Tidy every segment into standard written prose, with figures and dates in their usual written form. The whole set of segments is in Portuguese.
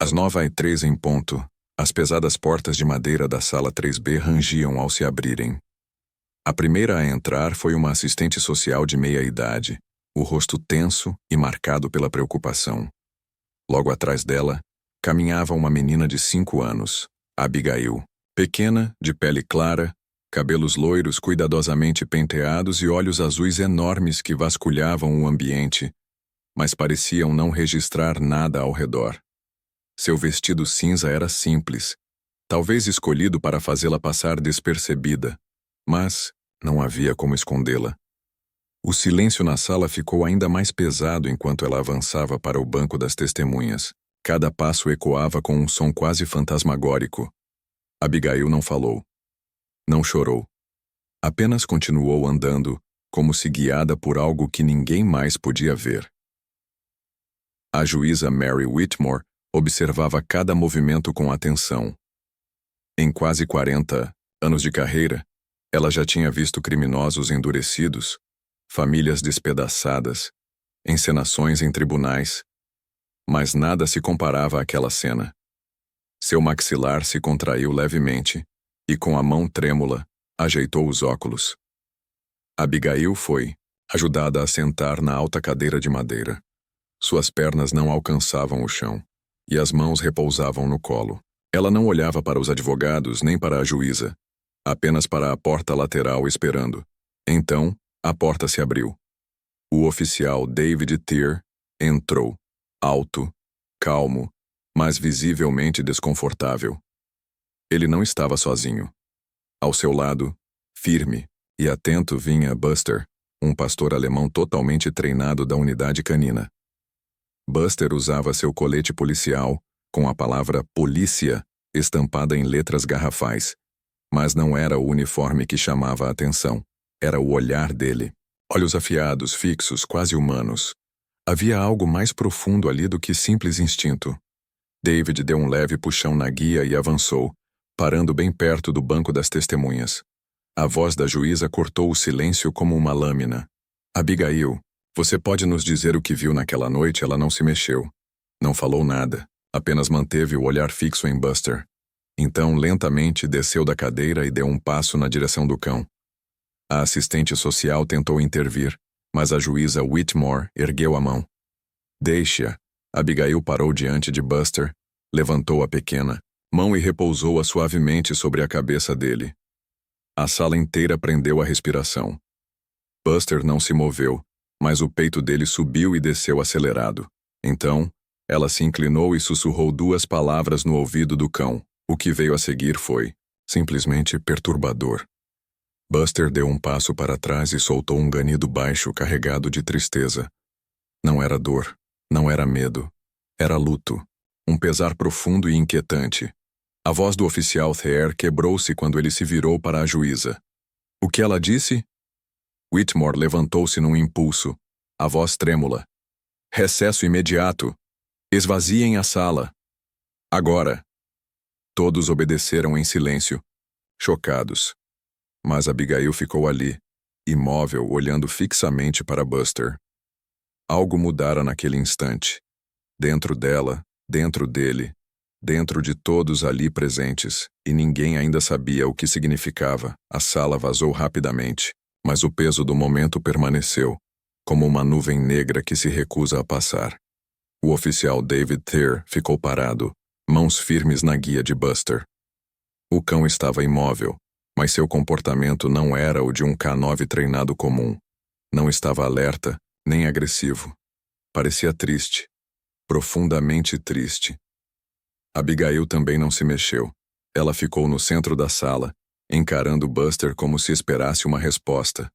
Às 9h03 em ponto, as pesadas portas de madeira da sala 3B rangiam ao se abrirem. A primeira a entrar foi uma assistente social de meia-idade, o rosto tenso e marcado pela preocupação. Logo atrás dela, caminhava uma menina de 5 anos, Abigail, pequena, de pele clara, cabelos loiros cuidadosamente penteados e olhos azuis enormes que vasculhavam o ambiente, mas pareciam não registrar nada ao redor. Seu vestido cinza era simples, talvez escolhido para fazê-la passar despercebida, mas não havia como escondê-la. O silêncio na sala ficou ainda mais pesado enquanto ela avançava para o banco das testemunhas. Cada passo ecoava com um som quase fantasmagórico. Abigail não falou. Não chorou. Apenas continuou andando, como se guiada por algo que ninguém mais podia ver. A juíza Mary Whitmore observava cada movimento com atenção. Em quase 40 anos de carreira, ela já tinha visto criminosos endurecidos, famílias despedaçadas, encenações em tribunais, mas nada se comparava àquela cena. Seu maxilar se contraiu levemente e, com a mão trêmula, ajeitou os óculos. Abigail foi ajudada a sentar na alta cadeira de madeira. Suas pernas não alcançavam o chão e as mãos repousavam no colo. Ela não olhava para os advogados nem para a juíza, apenas para a porta lateral esperando. Então, a porta se abriu. O oficial David Teer entrou, alto, calmo, mas visivelmente desconfortável. Ele não estava sozinho. Ao seu lado, firme e atento, vinha Buster, um pastor alemão totalmente treinado da unidade canina. Buster usava seu colete policial, com a palavra polícia estampada em letras garrafais, mas não era o uniforme que chamava a atenção. Era o olhar dele. Olhos afiados, fixos, quase humanos. Havia algo mais profundo ali do que simples instinto. David deu um leve puxão na guia e avançou, parando bem perto do banco das testemunhas. A voz da juíza cortou o silêncio como uma lâmina. Abigail, você pode nos dizer o que viu naquela noite? Ela não se mexeu. Não falou nada, apenas manteve o olhar fixo em Buster. Então, lentamente, desceu da cadeira e deu um passo na direção do cão. A assistente social tentou intervir, mas a juíza Whitmore ergueu a mão. Deixe-a. Abigail parou diante de Buster, levantou a pequena mão e repousou-a suavemente sobre a cabeça dele. A sala inteira prendeu a respiração. Buster não se moveu, mas o peito dele subiu e desceu acelerado. Então, ela se inclinou e sussurrou 2 palavras no ouvido do cão. O que veio a seguir foi, simplesmente, perturbador. Buster deu um passo para trás e soltou um ganido baixo carregado de tristeza. Não era dor, não era medo, era luto, um pesar profundo e inquietante. A voz do oficial Thayer quebrou-se quando ele se virou para a juíza. O que ela disse? Whitmore levantou-se num impulso, a voz trêmula. Recesso imediato. Esvaziem a sala. Agora. Todos obedeceram em silêncio, chocados. Mas Abigail ficou ali, imóvel, olhando fixamente para Buster. Algo mudara naquele instante. Dentro dela, dentro dele, dentro de todos ali presentes, e ninguém ainda sabia o que significava. A sala vazou rapidamente, mas o peso do momento permaneceu, como uma nuvem negra que se recusa a passar. O oficial David Teer ficou parado, mãos firmes na guia de Buster. O cão estava imóvel, mas seu comportamento não era o de um K9 treinado comum. Não estava alerta, nem agressivo. Parecia triste, profundamente triste. Abigail também não se mexeu. Ela ficou no centro da sala, encarando Buster como se esperasse uma resposta.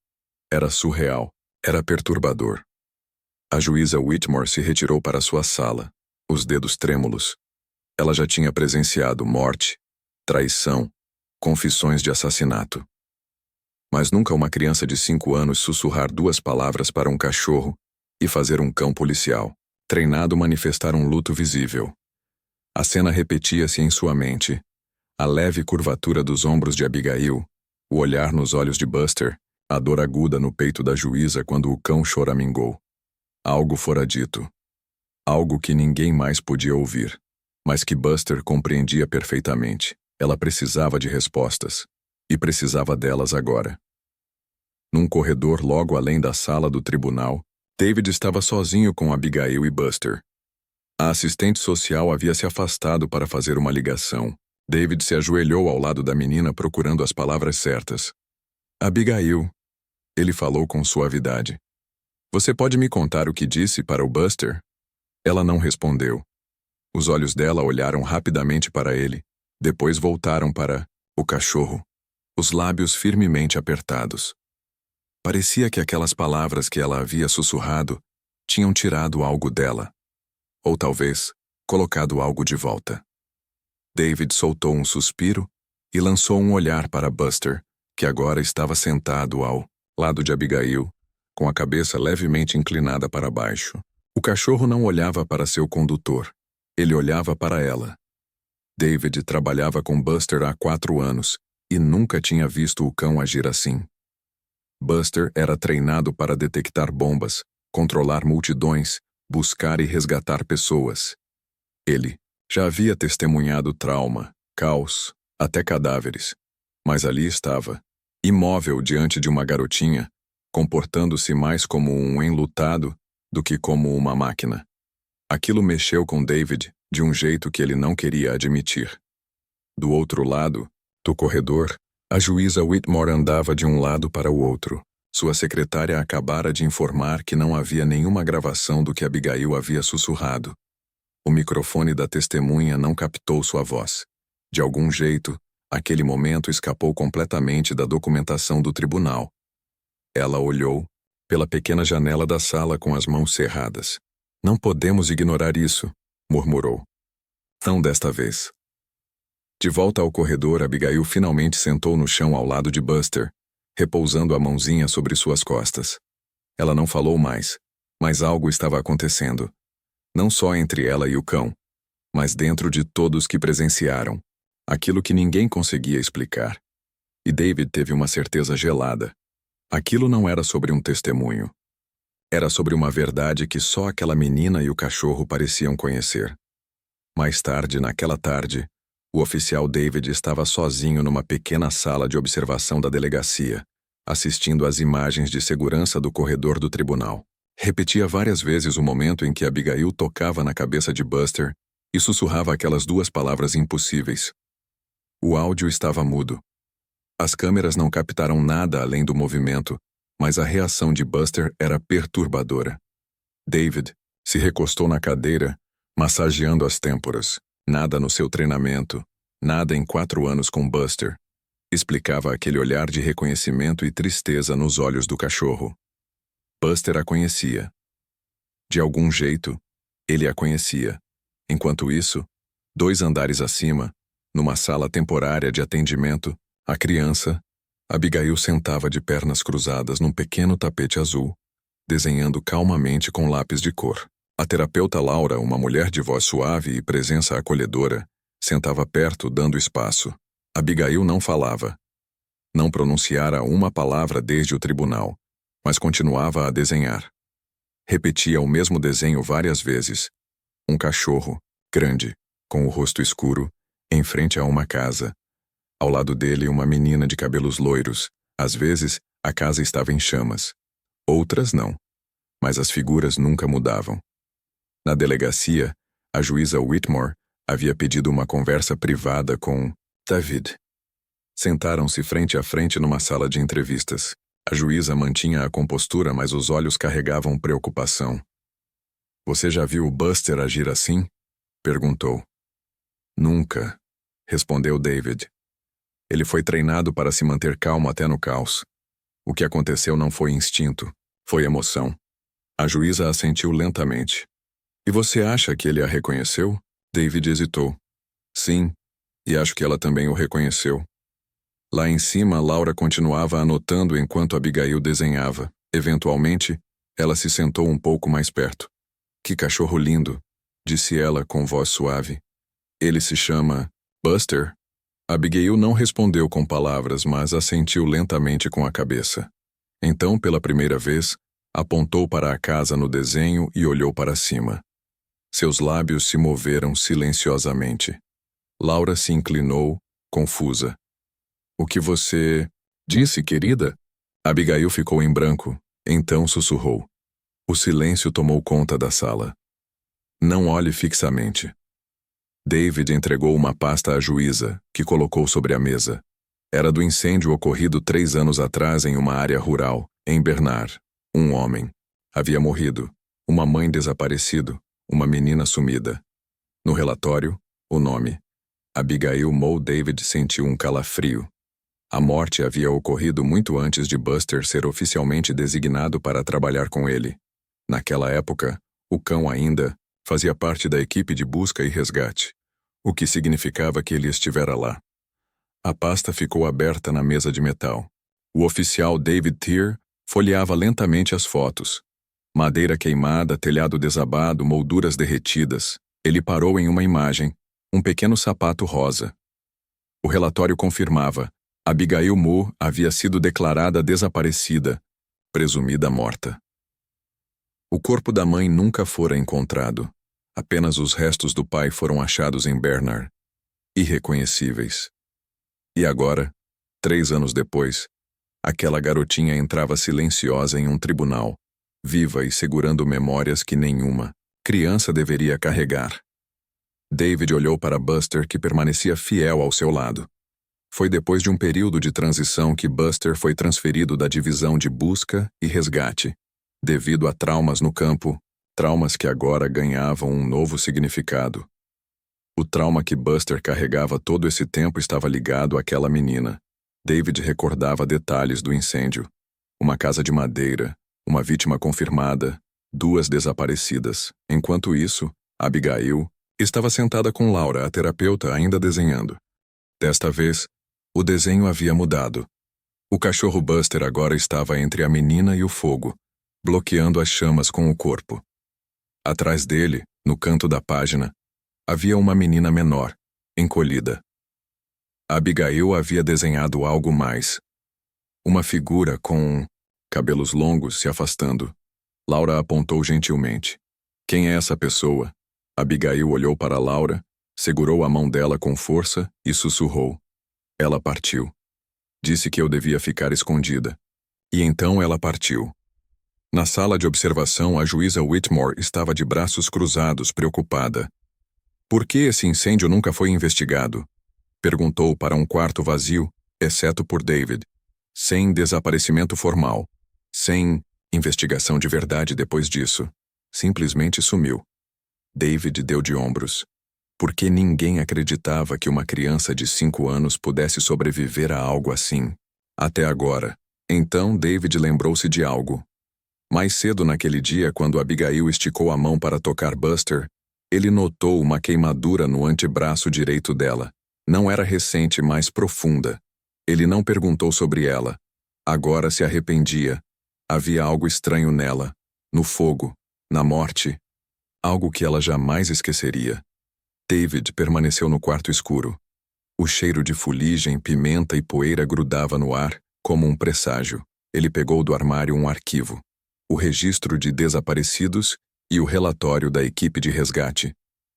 Era surreal, era perturbador. A juíza Whitmore se retirou para sua sala, os dedos trêmulos. Ela já tinha presenciado morte, traição, confissões de assassinato. Mas nunca uma criança de 5 anos sussurrar 2 palavras para um cachorro e fazer um cão policial, treinado manifestar um luto visível. A cena repetia-se em sua mente. A leve curvatura dos ombros de Abigail, o olhar nos olhos de Buster, a dor aguda no peito da juíza quando o cão choramingou. Algo fora dito. Algo que ninguém mais podia ouvir. mas que Buster compreendia perfeitamente. Ela precisava de respostas. E precisava delas agora. Num corredor logo além da sala do tribunal, David estava sozinho com Abigail e Buster. A assistente social havia se afastado para fazer uma ligação. David se ajoelhou ao lado da menina procurando as palavras certas. Abigail, ele falou com suavidade. Você pode me contar o que disse para o Buster? Ela não respondeu. Os olhos dela olharam rapidamente para ele, depois voltaram para o cachorro, os lábios firmemente apertados. Parecia que aquelas palavras que ela havia sussurrado tinham tirado algo dela. Ou talvez, colocado algo de volta. David soltou um suspiro e lançou um olhar para Buster, que agora estava sentado ao lado de Abigail, com a cabeça levemente inclinada para baixo. O cachorro não olhava para seu condutor. Ele olhava para ela. David trabalhava com Buster há 4 anos e nunca tinha visto o cão agir assim. Buster era treinado para detectar bombas, controlar multidões, buscar e resgatar pessoas. Ele já havia testemunhado trauma, caos, até cadáveres. Mas ali estava, imóvel diante de uma garotinha, comportando-se mais como um enlutado do que como uma máquina. Aquilo mexeu com David de um jeito que ele não queria admitir. Do outro lado, do corredor, a juíza Whitmore andava de um lado para o outro. Sua secretária acabara de informar que não havia nenhuma gravação do que Abigail havia sussurrado. O microfone da testemunha não captou sua voz. De algum jeito, aquele momento escapou completamente da documentação do tribunal. Ela olhou pela pequena janela da sala com as mãos cerradas. Não podemos ignorar isso, murmurou. Não desta vez. De volta ao corredor, Abigail finalmente sentou no chão ao lado de Buster, repousando a mãozinha sobre suas costas. Ela não falou mais, mas algo estava acontecendo. Não só entre ela e o cão, mas dentro de todos que presenciaram. Aquilo que ninguém conseguia explicar. E David teve uma certeza gelada. Aquilo não era sobre um testemunho. Era sobre uma verdade que só aquela menina e o cachorro pareciam conhecer. Mais tarde, naquela tarde, o oficial David estava sozinho numa pequena sala de observação da delegacia, assistindo às imagens de segurança do corredor do tribunal. Repetia várias vezes o momento em que Abigail tocava na cabeça de Buster e sussurrava aquelas 2 palavras impossíveis. O áudio estava mudo. As câmeras não captaram nada além do movimento, mas a reação de Buster era perturbadora. David se recostou na cadeira, massageando as têmporas. Nada no seu treinamento, nada em 4 anos com Buster, explicava aquele olhar de reconhecimento e tristeza nos olhos do cachorro. Buster a conhecia. De algum jeito, ele a conhecia. Enquanto isso, 2 andares acima, numa sala temporária de atendimento, a criança, Abigail sentava de pernas cruzadas num pequeno tapete azul, desenhando calmamente com lápis de cor. A terapeuta Laura, uma mulher de voz suave e presença acolhedora, sentava perto, dando espaço. Abigail não falava. Não pronunciara uma palavra desde o tribunal, mas continuava a desenhar. Repetia o mesmo desenho várias vezes. Um cachorro, grande, com o rosto escuro, em frente a uma casa. Ao lado dele, uma menina de cabelos loiros. Às vezes, a casa estava em chamas. Outras não. Mas as figuras nunca mudavam. Na delegacia, a juíza Whitmore havia pedido uma conversa privada com David. Sentaram-se frente a frente numa sala de entrevistas. A juíza mantinha a compostura, mas os olhos carregavam preocupação. Você já viu o Buster agir assim? Perguntou. Nunca, respondeu David. Ele foi treinado para se manter calmo até no caos. O que aconteceu não foi instinto, foi emoção. A juíza assentiu lentamente. E você acha que ele a reconheceu? David hesitou. Sim, e acho que ela também o reconheceu. Lá em cima, Laura continuava anotando enquanto Abigail desenhava. Eventualmente, ela se sentou um pouco mais perto. Que cachorro lindo, disse ela com voz suave. Ele se chama Buster? Abigail não respondeu com palavras, mas assentiu lentamente com a cabeça. Então, pela primeira vez, apontou para a casa no desenho e olhou para cima. Seus lábios se moveram silenciosamente. Laura se inclinou, confusa. O que você disse, querida? Abigail ficou em branco, então sussurrou. O silêncio tomou conta da sala. Não olhe fixamente. David entregou uma pasta à juíza, que colocou sobre a mesa. Era do incêndio ocorrido 3 anos atrás em uma área rural, em Bernard. Um homem havia morrido, uma mãe desaparecido, uma menina sumida. No relatório, o nome. Abigail Moe. David sentiu um calafrio. A morte havia ocorrido muito antes de Buster ser oficialmente designado para trabalhar com ele. Naquela época, o cão ainda fazia parte da equipe de busca e resgate, o que significava que ele estivera lá. A pasta ficou aberta na mesa de metal. O oficial David Thier folheava lentamente as fotos. Madeira queimada, telhado desabado, molduras derretidas. Ele parou em uma imagem, um pequeno sapato rosa. O relatório confirmava: Abigail Moe havia sido declarada desaparecida, presumida morta. O corpo da mãe nunca fora encontrado. Apenas os restos do pai foram achados em Bernard, irreconhecíveis. E agora, 3 anos depois, aquela garotinha entrava silenciosa em um tribunal, viva e segurando memórias que nenhuma criança deveria carregar. David olhou para Buster, que permanecia fiel ao seu lado. Foi depois de um período de transição que Buster foi transferido da divisão de busca e resgate, devido a traumas no campo, traumas que agora ganhavam um novo significado. O trauma que Buster carregava todo esse tempo estava ligado àquela menina. David recordava detalhes do incêndio. Uma casa de madeira, uma vítima confirmada, 2 desaparecidas. Enquanto isso, Abigail estava sentada com Laura, a terapeuta, ainda desenhando. Desta vez, o desenho havia mudado. O cachorro Buster agora estava entre a menina e o fogo, bloqueando as chamas com o corpo. Atrás dele, no canto da página, havia uma menina menor, encolhida. Abigail havia desenhado algo mais. Uma figura com cabelos longos se afastando. Laura apontou gentilmente. Quem é essa pessoa? Abigail olhou para Laura, segurou a mão dela com força e sussurrou. Ela partiu. Disse que eu devia ficar escondida. E então ela partiu. Na sala de observação, a juíza Whitmore estava de braços cruzados, preocupada. Por que esse incêndio nunca foi investigado? Perguntou para um quarto vazio, exceto por David. Sem desaparecimento formal. Sem investigação de verdade depois disso. Simplesmente sumiu. David deu de ombros. Porque ninguém acreditava que uma criança de 5 anos pudesse sobreviver a algo assim. Até agora. Então David lembrou-se de algo. Mais cedo naquele dia, quando Abigail esticou a mão para tocar Buster, ele notou uma queimadura no antebraço direito dela. Não era recente, mas profunda. Ele não perguntou sobre ela. Agora se arrependia. Havia algo estranho nela, no fogo, na morte. Algo que ela jamais esqueceria. David permaneceu no quarto escuro. O cheiro de fuligem, pimenta e poeira grudava no ar, como um presságio. Ele pegou do armário um arquivo. O registro de desaparecidos e o relatório da equipe de resgate.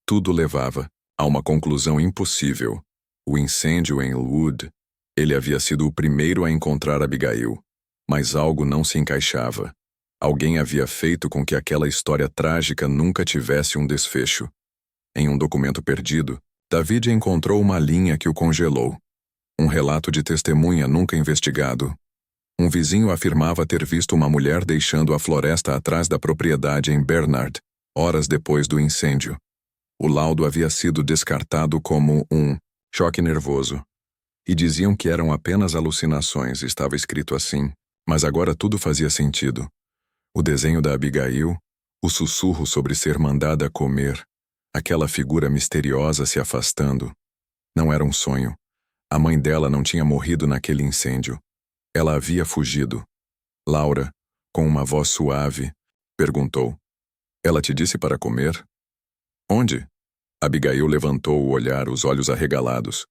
Tudo levava a uma conclusão impossível. O incêndio em Elwood. Ele havia sido o primeiro a encontrar Abigail. Mas algo não se encaixava. Alguém havia feito com que aquela história trágica nunca tivesse um desfecho. Em um documento perdido, David encontrou uma linha que o congelou. Um relato de testemunha nunca investigado. Um vizinho afirmava ter visto uma mulher deixando a floresta atrás da propriedade em Bernard, horas depois do incêndio. O laudo havia sido descartado como um choque nervoso. E diziam que eram apenas alucinações, estava escrito assim. Mas agora tudo fazia sentido. O desenho da Abigail, o sussurro sobre ser mandada a comer, aquela figura misteriosa se afastando. Não era um sonho. A mãe dela não tinha morrido naquele incêndio. Ela havia fugido. Laura, com uma voz suave, perguntou. Ela te disse para comer? Onde? Abigail levantou o olhar, os olhos arregalados.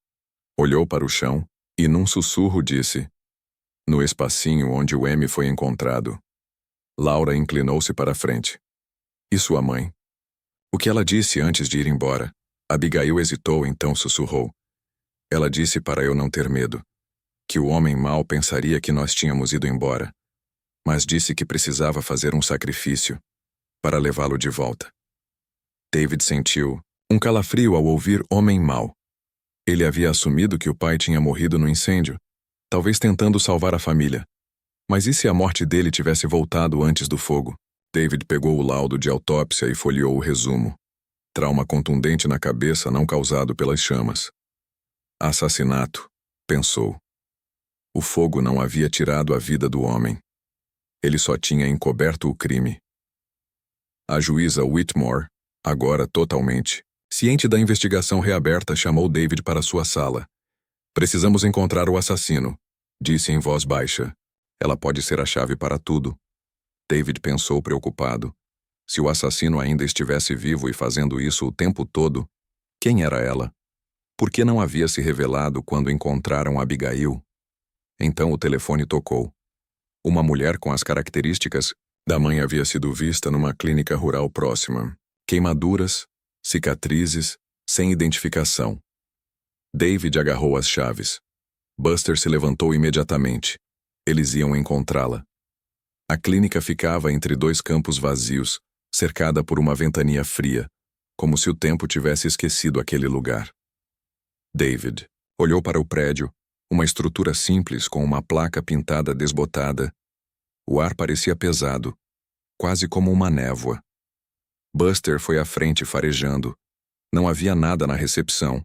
Olhou para o chão e, num sussurro, disse: no espacinho onde o M foi encontrado. Laura inclinou-se para a frente. E sua mãe? O que ela disse antes de ir embora? Abigail hesitou, então sussurrou. Ela disse para eu não ter medo. Que o homem mau pensaria que nós tínhamos ido embora. Mas disse que precisava fazer um sacrifício para levá-lo de volta. David sentiu um calafrio ao ouvir homem mau. Ele havia assumido que o pai tinha morrido no incêndio, talvez tentando salvar a família. Mas e se a morte dele tivesse voltado antes do fogo? David pegou o laudo de autópsia e folheou o resumo. Trauma contundente na cabeça não causado pelas chamas. Assassinato, pensou. O fogo não havia tirado a vida do homem. Ele só tinha encoberto o crime. A juíza Whitmore, agora totalmente ciente da investigação reaberta, chamou David para sua sala. Precisamos encontrar o assassino, disse em voz baixa. Ela pode ser a chave para tudo. David pensou preocupado. Se o assassino ainda estivesse vivo e fazendo isso o tempo todo, quem era ela? Por que não havia se revelado quando encontraram Abigail? Então o telefone tocou. Uma mulher com as características da mãe havia sido vista numa clínica rural próxima. Queimaduras, cicatrizes, sem identificação. David agarrou as chaves. Buster se levantou imediatamente. Eles iam encontrá-la. A clínica ficava entre dois campos vazios, cercada por uma ventania fria, como se o tempo tivesse esquecido aquele lugar. David olhou para o prédio, uma estrutura simples com uma placa pintada desbotada. O ar parecia pesado, quase como uma névoa. Buster foi à frente farejando. Não havia nada na recepção.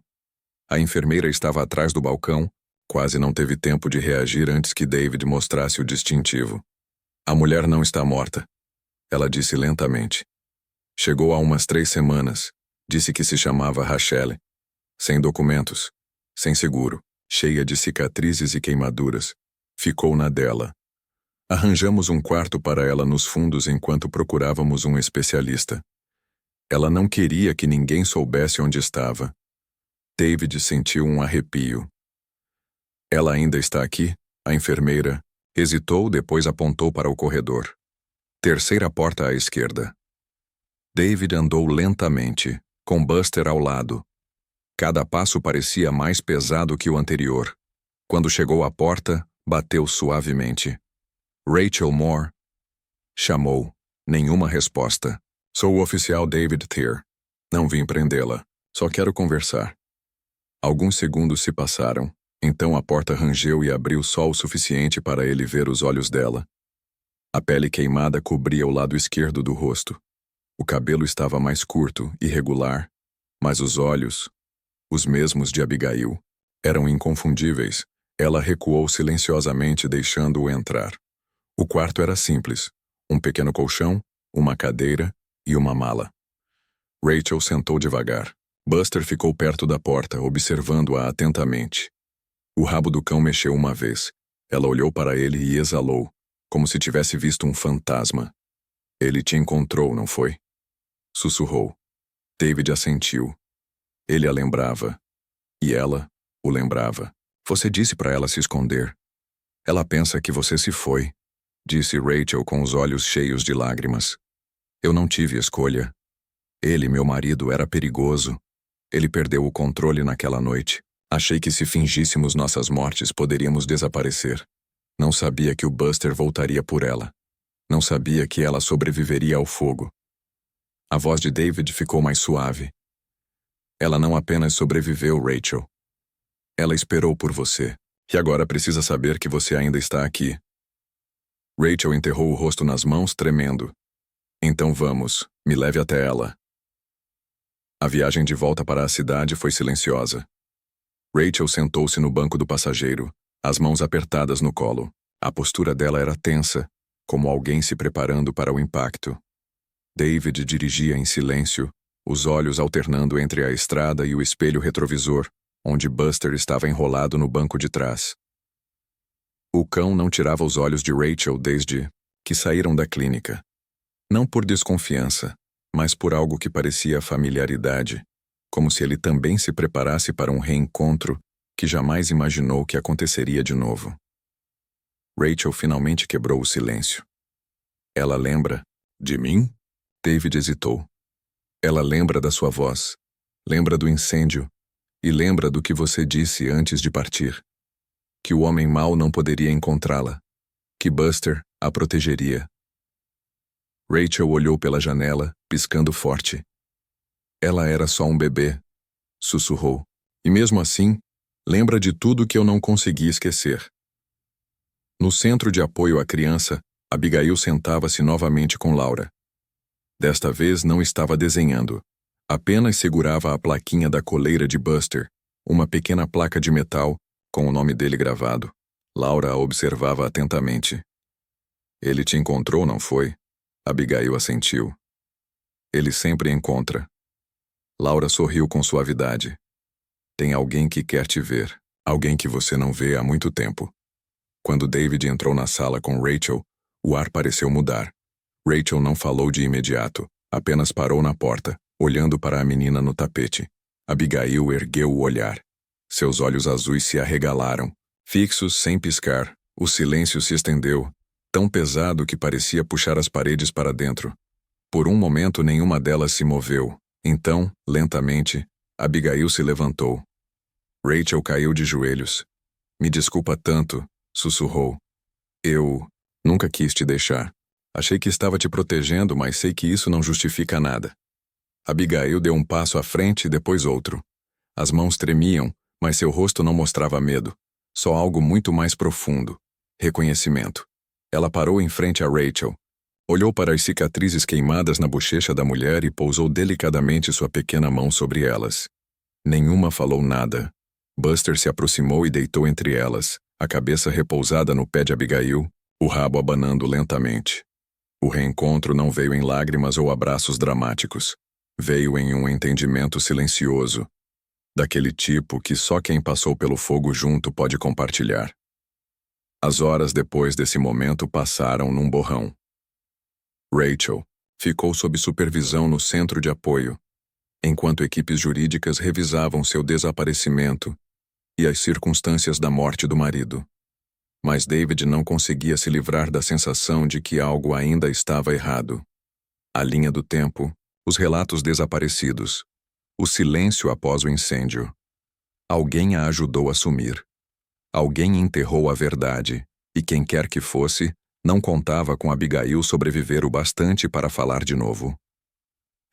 A enfermeira estava atrás do balcão, quase não teve tempo de reagir antes que David mostrasse o distintivo. A mulher não está morta, ela disse lentamente. Chegou há umas 3 semanas. Disse que se chamava Rachelle. Sem documentos, sem seguro, cheia de cicatrizes e queimaduras. Ficou na dela. Arranjamos um quarto para ela nos fundos enquanto procurávamos um especialista. Ela não queria que ninguém soubesse onde estava. David sentiu um arrepio. Ela ainda está aqui? A enfermeira hesitou, depois apontou para o corredor. Terceira porta à esquerda. David andou lentamente, com Buster ao lado. Cada passo parecia mais pesado que o anterior. Quando chegou à porta, bateu suavemente. Rachel Moore chamou. Nenhuma resposta. Sou o oficial David Thier. Não vim prendê-la. Só quero conversar. Alguns segundos se passaram. Então a porta rangeu e abriu só o suficiente para ele ver os olhos dela. A pele queimada cobria o lado esquerdo do rosto. O cabelo estava mais curto, irregular, mas os olhos, os mesmos de Abigail, eram inconfundíveis. Ela recuou silenciosamente, deixando-o entrar. O quarto era simples. Um pequeno colchão, uma cadeira e uma mala. Rachel sentou devagar. Buster ficou perto da porta, observando-a atentamente. O rabo do cão mexeu uma vez. Ela olhou para ele e exalou, como se tivesse visto um fantasma. Ele te encontrou, não foi? Sussurrou. David assentiu. Ele a lembrava. E ela o lembrava. Você disse para ela se esconder. Ela pensa que você se foi, disse Rachel com os olhos cheios de lágrimas. Eu não tive escolha. Ele, meu marido, era perigoso. Ele perdeu o controle naquela noite. Achei que se fingíssemos nossas mortes poderíamos desaparecer. Não sabia que o Buster voltaria por ela. Não sabia que ela sobreviveria ao fogo. A voz de David ficou mais suave. Ela não apenas sobreviveu, Rachel. Ela esperou por você. E agora precisa saber que você ainda está aqui. Rachel enterrou o rosto nas mãos, tremendo. Então vamos, me leve até ela. A viagem de volta para a cidade foi silenciosa. Rachel sentou-se no banco do passageiro, as mãos apertadas no colo. A postura dela era tensa, como alguém se preparando para o impacto. David dirigia em silêncio, os olhos alternando entre a estrada e o espelho retrovisor, onde Buster estava enrolado no banco de trás. O cão não tirava os olhos de Rachel desde que saíram da clínica. Não por desconfiança, mas por algo que parecia familiaridade, como se ele também se preparasse para um reencontro que jamais imaginou que aconteceria de novo. Rachel finalmente quebrou o silêncio. Ela lembra de mim? David hesitou. Ela lembra da sua voz, lembra do incêndio e lembra do que você disse antes de partir. Que o homem mau não poderia encontrá-la, que Buster a protegeria. Rachel olhou pela janela, piscando forte. Ela era só um bebê, sussurrou. E mesmo assim, lembra de tudo que eu não consegui esquecer. No centro de apoio à criança, Abigail sentava-se novamente com Laura. Desta vez não estava desenhando. Apenas segurava a plaquinha da coleira de Buster, uma pequena placa de metal com o nome dele gravado. Laura a observava atentamente. Ele te encontrou, não foi? Abigail assentiu. Ele sempre encontra. Laura sorriu com suavidade. Tem alguém que quer te ver, alguém que você não vê há muito tempo. Quando David entrou na sala com Rachel, o ar pareceu mudar. Rachel não falou de imediato, apenas parou na porta, olhando para a menina no tapete. Abigail ergueu o olhar. Seus olhos azuis se arregalaram. Fixos, sem piscar, o silêncio se estendeu, tão pesado que parecia puxar as paredes para dentro. Por um momento nenhuma delas se moveu. Então, lentamente, Abigail se levantou. Rachel caiu de joelhos. Me desculpa tanto, sussurrou. Eu nunca quis te deixar. Achei que estava te protegendo, mas sei que isso não justifica nada. Abigail deu um passo à frente e depois outro. As mãos tremiam, mas seu rosto não mostrava medo. Só algo muito mais profundo. Reconhecimento. Ela parou em frente a Rachel. Olhou para as cicatrizes queimadas na bochecha da mulher e pousou delicadamente sua pequena mão sobre elas. Nenhuma falou nada. Buster se aproximou e deitou entre elas, a cabeça repousada no pé de Abigail, o rabo abanando lentamente. O reencontro não veio em lágrimas ou abraços dramáticos. Veio em um entendimento silencioso, daquele tipo que só quem passou pelo fogo junto pode compartilhar. As horas depois desse momento passaram num borrão. Rachel ficou sob supervisão no centro de apoio, enquanto equipes jurídicas revisavam seu desaparecimento e as circunstâncias da morte do marido. Mas David não conseguia se livrar da sensação de que algo ainda estava errado. A linha do tempo, os relatos desaparecidos, o silêncio após o incêndio. Alguém a ajudou a sumir. Alguém enterrou a verdade, e quem quer que fosse, não contava com Abigail sobreviver o bastante para falar de novo.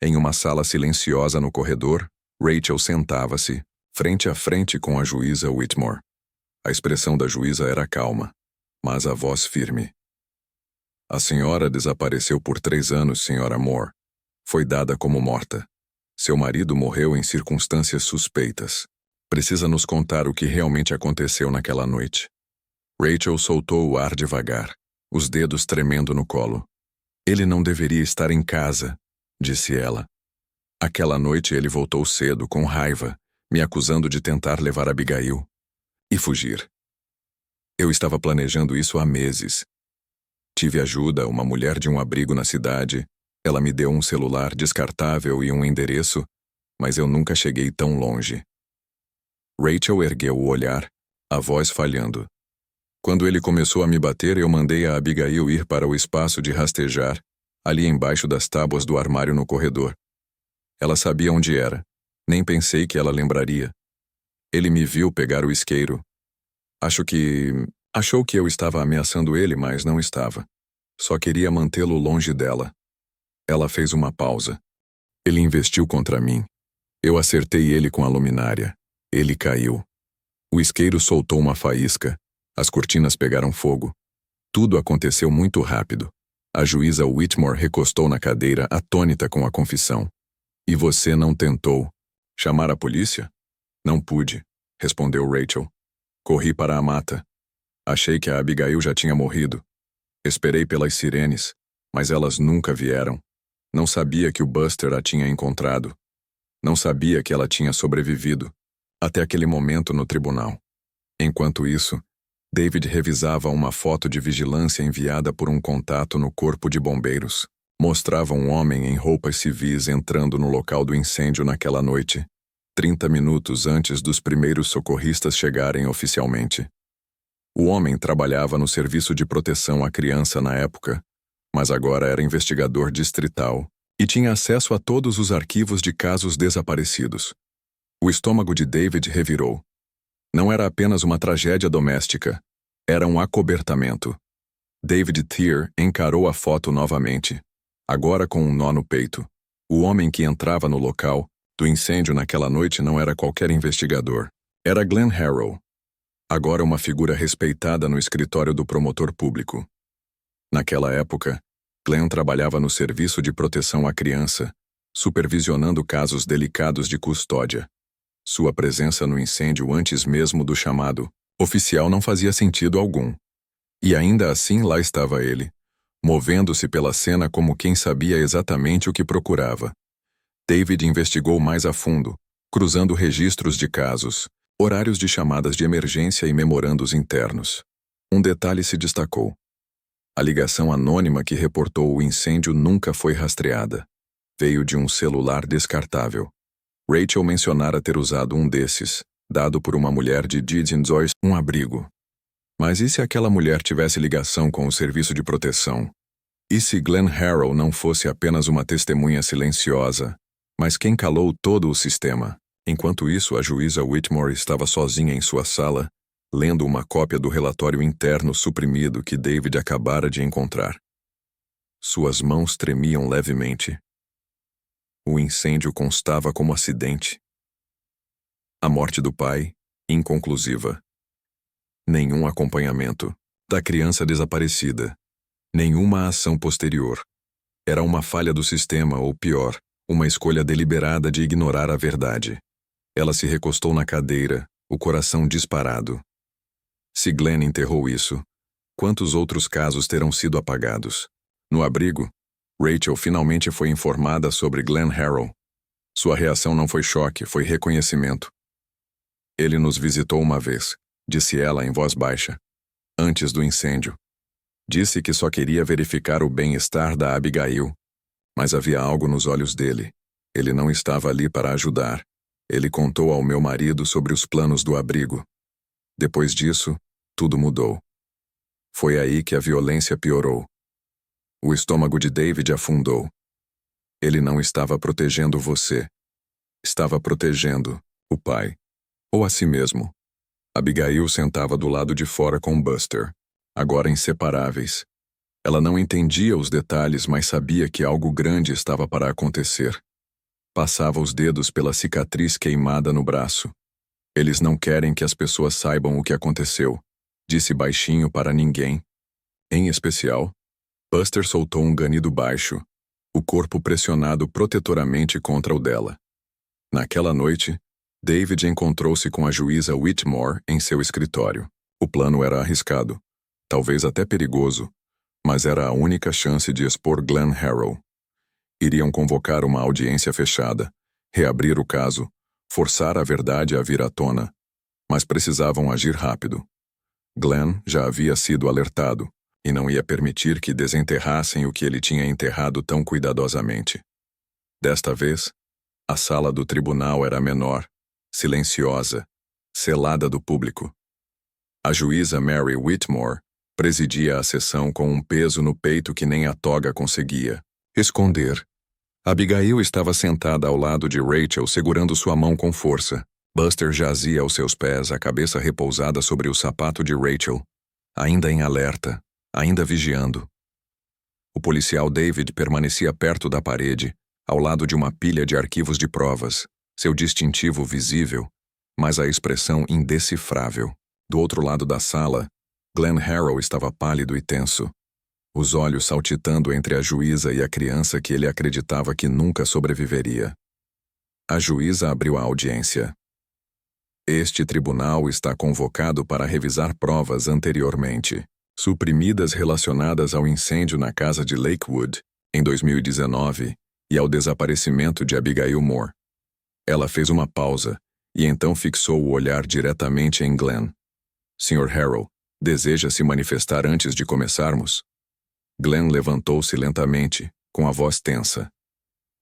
Em uma sala silenciosa no corredor, Rachel sentava-se, frente a frente com a juíza Whitmore. A expressão da juíza era calma, mas a voz firme. A senhora desapareceu por 3 anos, senhora Moore. Foi dada como morta. Seu marido morreu em circunstâncias suspeitas. Precisa nos contar o que realmente aconteceu naquela noite. Rachel soltou o ar devagar, os dedos tremendo no colo. Ele não deveria estar em casa, disse ela. Aquela noite ele voltou cedo, com raiva, me acusando de tentar levar Abigail e fugir. Eu estava planejando isso há meses. Tive ajuda, uma mulher de um abrigo na cidade. Ela me deu um celular descartável e um endereço, mas eu nunca cheguei tão longe. Rachel ergueu o olhar, a voz falhando. Quando ele começou a me bater, eu mandei a Abigail ir para o espaço de rastejar, ali embaixo das tábuas do armário no corredor. Ela sabia onde era. Nem pensei que ela lembraria. Ele me viu pegar o isqueiro. Achou que eu estava ameaçando ele, mas não estava. Só queria mantê-lo longe dela. Ela fez uma pausa. Ele investiu contra mim. Eu acertei ele com a luminária. Ele caiu. O isqueiro soltou uma faísca. As cortinas pegaram fogo. Tudo aconteceu muito rápido. A juíza Whitmore recostou na cadeira, atônita com a confissão. E você não tentou chamar a polícia? Não pude, respondeu Rachel. Corri para a mata. Achei que a Abigail já tinha morrido. Esperei pelas sirenes, mas elas nunca vieram. Não sabia que o Buster a tinha encontrado. Não sabia que ela tinha sobrevivido, até aquele momento no tribunal. Enquanto isso, David revisava uma foto de vigilância enviada por um contato no corpo de bombeiros. Mostrava um homem em roupas civis entrando no local do incêndio naquela noite, 30 minutos antes dos primeiros socorristas chegarem oficialmente. O homem trabalhava no serviço de proteção à criança na época, mas agora era investigador distrital e tinha acesso a todos os arquivos de casos desaparecidos. O estômago de David revirou. Não era apenas uma tragédia doméstica, era um acobertamento. David Thier encarou a foto novamente, agora com um nó no peito. O homem que entrava no local do incêndio naquela noite não era qualquer investigador. Era Glenn Harrow, agora uma figura respeitada no escritório do promotor público. Naquela época, Glenn trabalhava no Serviço de Proteção à Criança, supervisionando casos delicados de custódia. Sua presença no incêndio antes mesmo do chamado oficial não fazia sentido algum. E ainda assim lá estava ele, movendo-se pela cena como quem sabia exatamente o que procurava. David investigou mais a fundo, cruzando registros de casos, horários de chamadas de emergência e memorandos internos. Um detalhe se destacou. A ligação anônima que reportou o incêndio nunca foi rastreada. Veio de um celular descartável. Rachel mencionara ter usado um desses, dado por uma mulher de Didson's, um abrigo. Mas e se aquela mulher tivesse ligação com o serviço de proteção? E se Glenn Harrow não fosse apenas uma testemunha silenciosa, mas quem calou todo o sistema? Enquanto isso, a juíza Whitmore estava sozinha em sua sala, lendo uma cópia do relatório interno suprimido que David acabara de encontrar. Suas mãos tremiam levemente. O incêndio constava como acidente. A morte do pai, inconclusiva. Nenhum acompanhamento da criança desaparecida. Nenhuma ação posterior. Era uma falha do sistema, ou pior, uma escolha deliberada de ignorar a verdade. Ela se recostou na cadeira, o coração disparado. Se Glenn enterrou isso, quantos outros casos terão sido apagados? No abrigo, Rachel finalmente foi informada sobre Glenn Harrow. Sua reação não foi choque, foi reconhecimento. Ele nos visitou uma vez, disse ela em voz baixa, antes do incêndio. Disse que só queria verificar o bem-estar da Abigail, mas havia algo nos olhos dele. Ele não estava ali para ajudar. Ele contou ao meu marido sobre os planos do abrigo. Depois disso, tudo mudou. Foi aí que a violência piorou. O estômago de David afundou. Ele não estava protegendo você. Estava protegendo o pai. Ou a si mesmo. Abigail sentava do lado de fora com Buster, agora inseparáveis. Ela não entendia os detalhes, mas sabia que algo grande estava para acontecer. Passava os dedos pela cicatriz queimada no braço. Eles não querem que as pessoas saibam o que aconteceu, disse baixinho para ninguém. Em especial, Buster soltou um ganido baixo, o corpo pressionado protetoramente contra o dela. Naquela noite, David encontrou-se com a juíza Whitmore em seu escritório. O plano era arriscado, talvez até perigoso, mas era a única chance de expor Glenn Harrow. Iriam convocar uma audiência fechada, reabrir o caso, forçar a verdade a vir à tona, mas precisavam agir rápido. Glenn já havia sido alertado, e não ia permitir que desenterrassem o que ele tinha enterrado tão cuidadosamente. Desta vez, a sala do tribunal era menor, silenciosa, selada do público. A juíza Mary Whitmore presidia a sessão com um peso no peito que nem a toga conseguia esconder. Abigail estava sentada ao lado de Rachel, segurando sua mão com força. Buster jazia aos seus pés, a cabeça repousada sobre o sapato de Rachel, ainda em alerta, ainda vigiando. O policial David permanecia perto da parede, ao lado de uma pilha de arquivos de provas, seu distintivo visível, mas a expressão indecifrável. Do outro lado da sala, Glenn Harrow estava pálido e tenso, os olhos saltitando entre a juíza e a criança que ele acreditava que nunca sobreviveria. A juíza abriu a audiência. Este tribunal está convocado para revisar provas anteriormente suprimidas relacionadas ao incêndio na casa de Lakewood, em 2019, e ao desaparecimento de Abigail Moore. Ela fez uma pausa, e então fixou o olhar diretamente em Glenn. Sr. Harrow, deseja se manifestar antes de começarmos? Glenn levantou-se lentamente, com a voz tensa.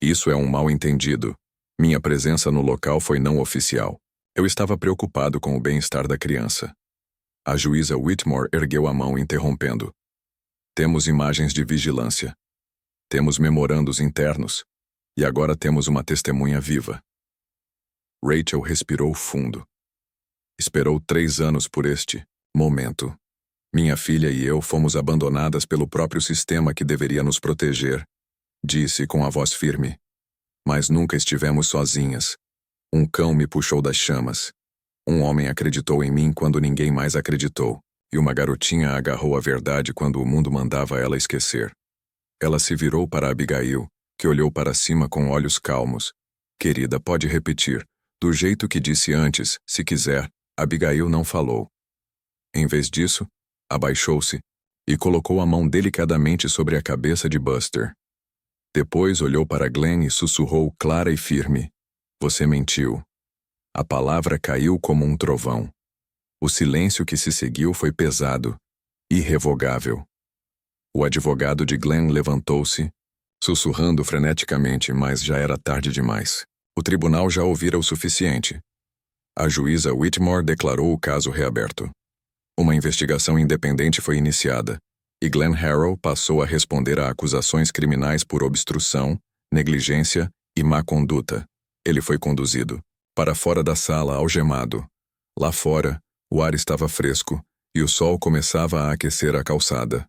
Isso é um mal-entendido. Minha presença no local foi não oficial. Eu estava preocupado com o bem-estar da criança. A juíza Whitmore ergueu a mão, interrompendo. Temos imagens de vigilância. Temos memorandos internos. E agora temos uma testemunha viva. Rachel respirou fundo. Esperou 3 anos por este momento. Minha filha e eu fomos abandonadas pelo próprio sistema que deveria nos proteger, disse com a voz firme. Mas nunca estivemos sozinhas. Um cão me puxou das chamas. Um homem acreditou em mim quando ninguém mais acreditou, e uma garotinha agarrou a verdade quando o mundo mandava ela esquecer. Ela se virou para Abigail, que olhou para cima com olhos calmos. Querida, pode repetir. Do jeito que disse antes, se quiser. Abigail não falou. Em vez disso, abaixou-se e colocou a mão delicadamente sobre a cabeça de Buster. Depois olhou para Glenn e sussurrou clara e firme. Você mentiu. A palavra caiu como um trovão. O silêncio que se seguiu foi pesado, irrevogável. O advogado de Glenn levantou-se, sussurrando freneticamente, mas já era tarde demais. O tribunal já ouvira o suficiente. A juíza Whitmore declarou o caso reaberto. Uma investigação independente foi iniciada, e Glenn Harrow passou a responder a acusações criminais por obstrução, negligência e má conduta. Ele foi conduzido para fora da sala algemado. Lá fora, o ar estava fresco, e o sol começava a aquecer a calçada.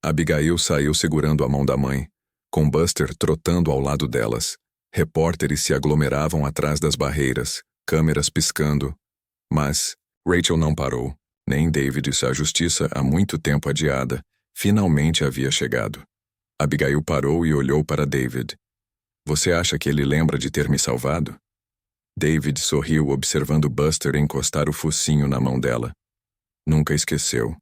Abigail saiu segurando a mão da mãe, com Buster trotando ao lado delas. Repórteres se aglomeravam atrás das barreiras, câmeras piscando. Mas Rachel não parou. Nem David, se a justiça, há muito tempo adiada, finalmente havia chegado. Abigail parou e olhou para David. Você acha que ele lembra de ter me salvado? David sorriu observando Buster encostar o focinho na mão dela. Nunca esqueceu.